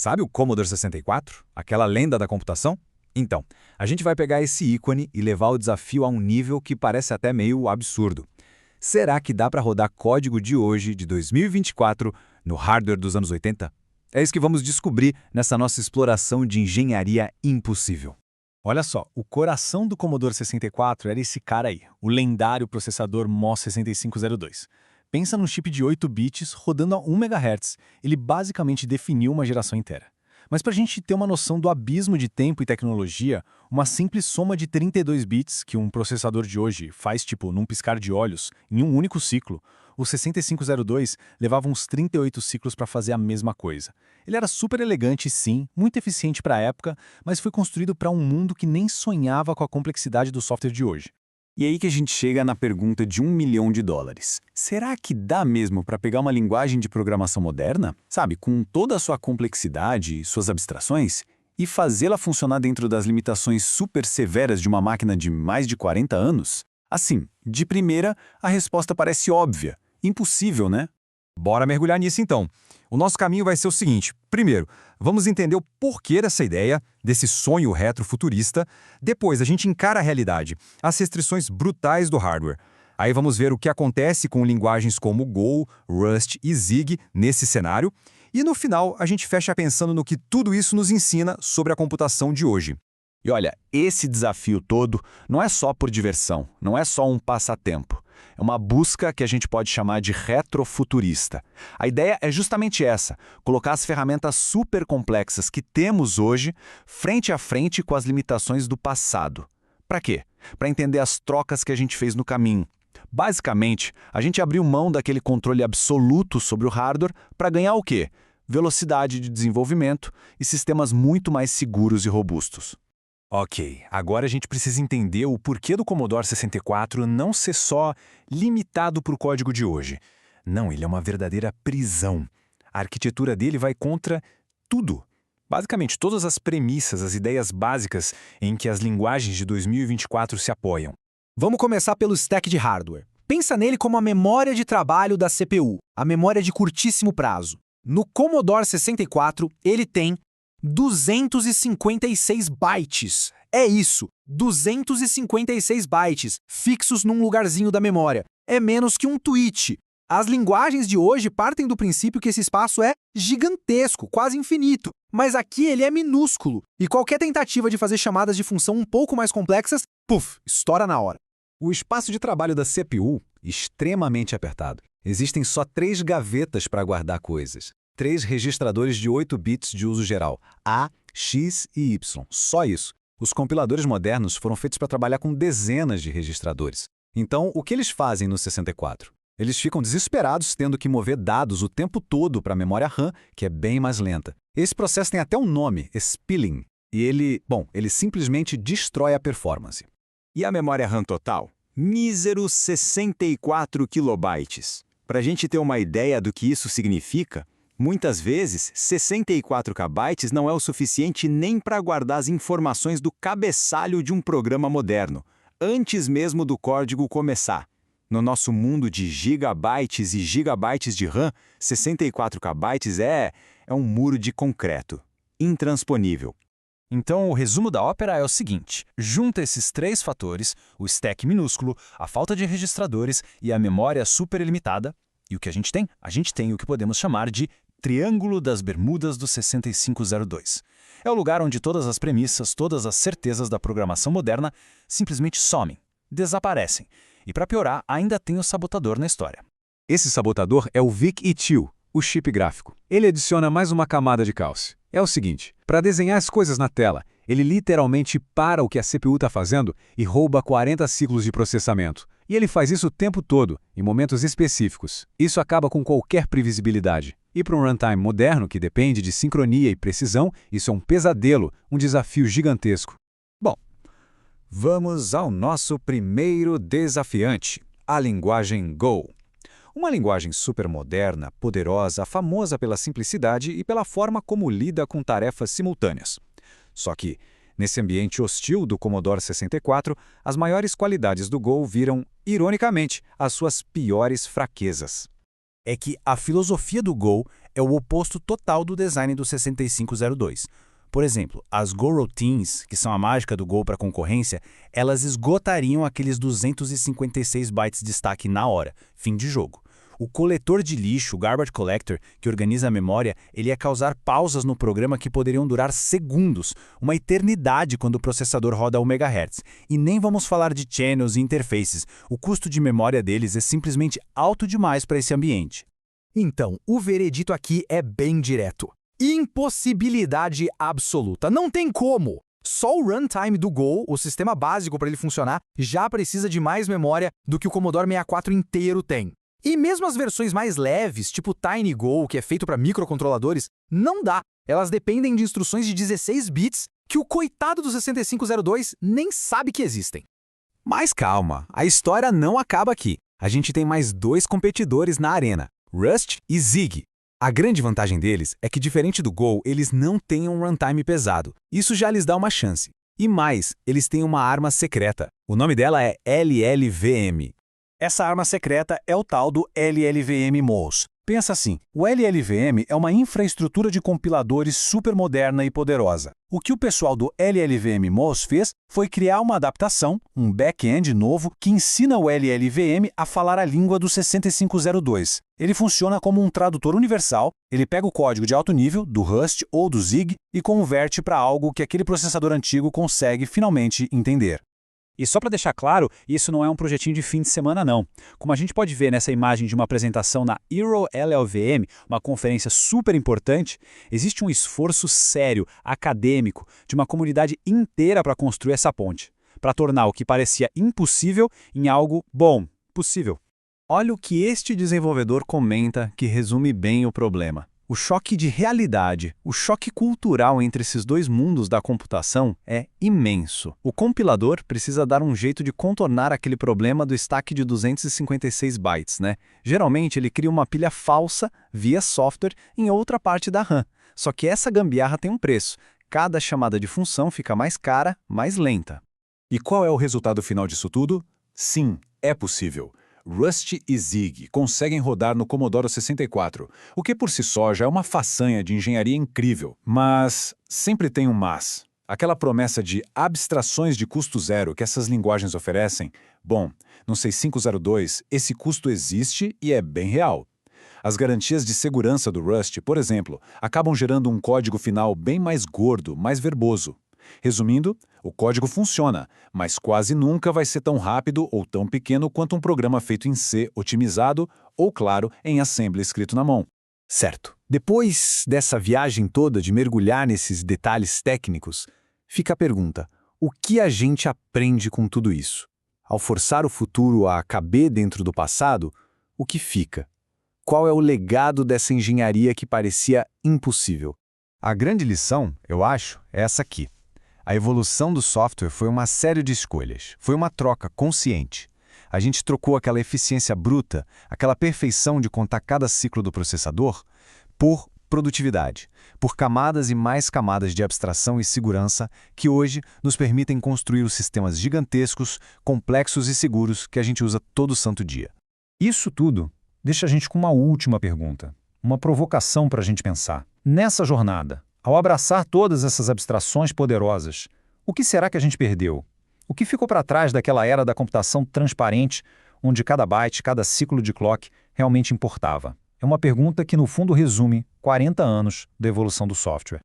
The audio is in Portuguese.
Sabe o Commodore 64? Aquela lenda da computação? Então, a gente vai pegar esse ícone e levar o desafio a um nível que parece até meio absurdo. Será que dá para rodar código de hoje, de 2024, no hardware dos anos 80? É isso que vamos descobrir nessa nossa exploração de engenharia impossível. Olha só, o coração do Commodore 64 era esse cara aí, o lendário processador MOS 6502. Pensa num chip de 8 bits rodando a 1 MHz. Ele basicamente definiu uma geração inteira. Mas para a gente ter uma noção do abismo de tempo e tecnologia, uma simples soma de 32 bits que um processador de hoje faz num piscar de olhos, em um único ciclo, o 6502 levava uns 38 ciclos para fazer a mesma coisa. Ele era super elegante, sim, muito eficiente para a época, mas foi construído para um mundo que nem sonhava com a complexidade do software de hoje. E aí que a gente chega na pergunta de $1 milhão. Será que dá mesmo para pegar uma linguagem de programação moderna, sabe, com toda a sua complexidade e suas abstrações, e fazê-la funcionar dentro das limitações super severas de uma máquina de mais de 40 anos? Assim, de primeira, a resposta parece óbvia. Impossível, né? Bora mergulhar nisso então. O nosso caminho vai ser o seguinte. Primeiro, vamos entender o porquê dessa ideia, desse sonho retrofuturista. Depois, a gente encara a realidade, as restrições brutais do hardware. Aí vamos ver o que acontece com linguagens como Go, Rust e Zig nesse cenário. E no final, a gente fecha pensando no que tudo isso nos ensina sobre a computação de hoje. E olha, esse desafio todo não é só por diversão, não é só um passatempo. É uma busca que a gente pode chamar de retrofuturista. A ideia é justamente essa, colocar as ferramentas super complexas que temos hoje frente a frente com as limitações do passado. Para quê? Para entender as trocas que a gente fez no caminho. Basicamente, a gente abriu mão daquele controle absoluto sobre o hardware para ganhar o quê? Velocidade de desenvolvimento e sistemas muito mais seguros e robustos. Ok, agora a gente precisa entender o porquê do Commodore 64 não ser só limitado para o código de hoje. Não, ele é uma verdadeira prisão. A arquitetura dele vai contra tudo. Basicamente, todas as premissas, as ideias básicas em que as linguagens de 2024 se apoiam. Vamos começar pelo stack de hardware. Pensa nele como a memória de trabalho da CPU, a memória de curtíssimo prazo. No Commodore 64, ele tem 256 bytes. É isso, 256 bytes, fixos num lugarzinho da memória. É menos que um tweet. As linguagens de hoje partem do princípio que esse espaço é gigantesco, quase infinito. Mas aqui ele é minúsculo, e qualquer tentativa de fazer chamadas de função um pouco mais complexas, estoura na hora. O espaço de trabalho da CPU, extremamente apertado. Existem só 3 gavetas para guardar coisas. 3 registradores de 8 bits de uso geral, A, X e Y, só isso. Os compiladores modernos foram feitos para trabalhar com dezenas de registradores. Então, o que eles fazem no 64? Eles ficam desesperados tendo que mover dados o tempo todo para a memória RAM, que é bem mais lenta. Esse processo tem até um nome, spilling, e ele simplesmente destrói a performance. E a memória RAM total? Míseros 64 kilobytes. Para a gente ter uma ideia do que isso significa, muitas vezes, 64 KB não é o suficiente nem para guardar as informações do cabeçalho de um programa moderno, antes mesmo do código começar. No nosso mundo de gigabytes e gigabytes de RAM, 64 KB é um muro de concreto, intransponível. Então, o resumo da ópera é o seguinte: junta esses 3 fatores, o stack minúsculo, a falta de registradores e a memória super ilimitada, e o que a gente tem? A gente tem o que podemos chamar de Triângulo das Bermudas do 6502. É o lugar onde todas as premissas, todas as certezas da programação moderna simplesmente somem, desaparecem. E para piorar, ainda tem o sabotador na história. Esse sabotador é o VIC-ETIL, o chip gráfico. Ele adiciona mais uma camada de cálcio. É o seguinte, para desenhar as coisas na tela, ele literalmente para o que a CPU está fazendo e rouba 40 ciclos de processamento. E ele faz isso o tempo todo, em momentos específicos. Isso acaba com qualquer previsibilidade. E para um runtime moderno, que depende de sincronia e precisão, isso é um pesadelo, um desafio gigantesco. Bom, vamos ao nosso primeiro desafiante, a linguagem Go. Uma linguagem super moderna, poderosa, famosa pela simplicidade e pela forma como lida com tarefas simultâneas. Só que, nesse ambiente hostil do Commodore 64, as maiores qualidades do Go viram, ironicamente, as suas piores fraquezas. é que a filosofia do Go é o oposto total do design do 6502. Por exemplo, as Go Routines, que são a mágica do Go para concorrência, elas esgotariam aqueles 256 bytes de destaque na hora, fim de jogo. O coletor de lixo, o Garbage Collector, que organiza a memória, ele ia causar pausas no programa que poderiam durar segundos, uma eternidade quando o processador roda a 1 MHz. E nem vamos falar de channels e interfaces, o custo de memória deles é simplesmente alto demais para esse ambiente. Então, o veredito aqui é bem direto. Impossibilidade absoluta. Não tem como! Só o runtime do Go, o sistema básico para ele funcionar, já precisa de mais memória do que o Commodore 64 inteiro tem. E mesmo as versões mais leves, tipo TinyGo, que é feito para microcontroladores, não dá. Elas dependem de instruções de 16 bits que o coitado do 6502 nem sabe que existem. Mas calma, a história não acaba aqui. A gente tem mais 2 competidores na arena, Rust e Zig. A grande vantagem deles é que, diferente do Go, eles não têm um runtime pesado. Isso já lhes dá uma chance. E mais, eles têm uma arma secreta. O nome dela é LLVM. Essa arma secreta é o tal do LLVM-MOS. Pensa assim, o LLVM é uma infraestrutura de compiladores super moderna e poderosa. O que o pessoal do LLVM-MOS fez foi criar uma adaptação, um back-end novo, que ensina o LLVM a falar a língua do 6502. Ele funciona como um tradutor universal, ele pega o código de alto nível, do Rust ou do Zig, e converte para algo que aquele processador antigo consegue finalmente entender. E só para deixar claro, isso não é um projetinho de fim de semana não. Como a gente pode ver nessa imagem de uma apresentação na Euro LLVM, uma conferência super importante, existe um esforço sério, acadêmico, de uma comunidade inteira para construir essa ponte, para tornar o que parecia impossível em algo, bom, possível. Olha o que este desenvolvedor comenta que resume bem o problema. O choque de realidade, o choque cultural entre esses dois mundos da computação é imenso. O compilador precisa dar um jeito de contornar aquele problema do stack de 256 bytes, né? Geralmente ele cria uma pilha falsa via software em outra parte da RAM. Só que essa gambiarra tem um preço. Cada chamada de função fica mais cara, mais lenta. E qual é o resultado final disso tudo? Sim, é possível. Rust e Zig conseguem rodar no Commodore 64, o que por si só já é uma façanha de engenharia incrível. Mas sempre tem um mas. Aquela promessa de abstrações de custo zero que essas linguagens oferecem, bom, no 6502 esse custo existe e é bem real. As garantias de segurança do Rust, por exemplo, acabam gerando um código final bem mais gordo, mais verboso. Resumindo, o código funciona, mas quase nunca vai ser tão rápido ou tão pequeno quanto um programa feito em C otimizado ou, claro, em assembly escrito na mão. Certo. Depois dessa viagem toda de mergulhar nesses detalhes técnicos, fica a pergunta: o que a gente aprende com tudo isso? Ao forçar o futuro a caber dentro do passado, o que fica? Qual é o legado dessa engenharia que parecia impossível? A grande lição, eu acho, é essa aqui. A evolução do software foi uma série de escolhas, foi uma troca consciente. A gente trocou aquela eficiência bruta, aquela perfeição de contar cada ciclo do processador, por produtividade, por camadas e mais camadas de abstração e segurança que hoje nos permitem construir os sistemas gigantescos, complexos e seguros que a gente usa todo santo dia. Isso tudo deixa a gente com uma última pergunta, uma provocação para a gente pensar. Nessa jornada, ao abraçar todas essas abstrações poderosas, o que será que a gente perdeu? O que ficou para trás daquela era da computação transparente, onde cada byte, cada ciclo de clock realmente importava? É uma pergunta que, no fundo, resume 40 anos da evolução do software.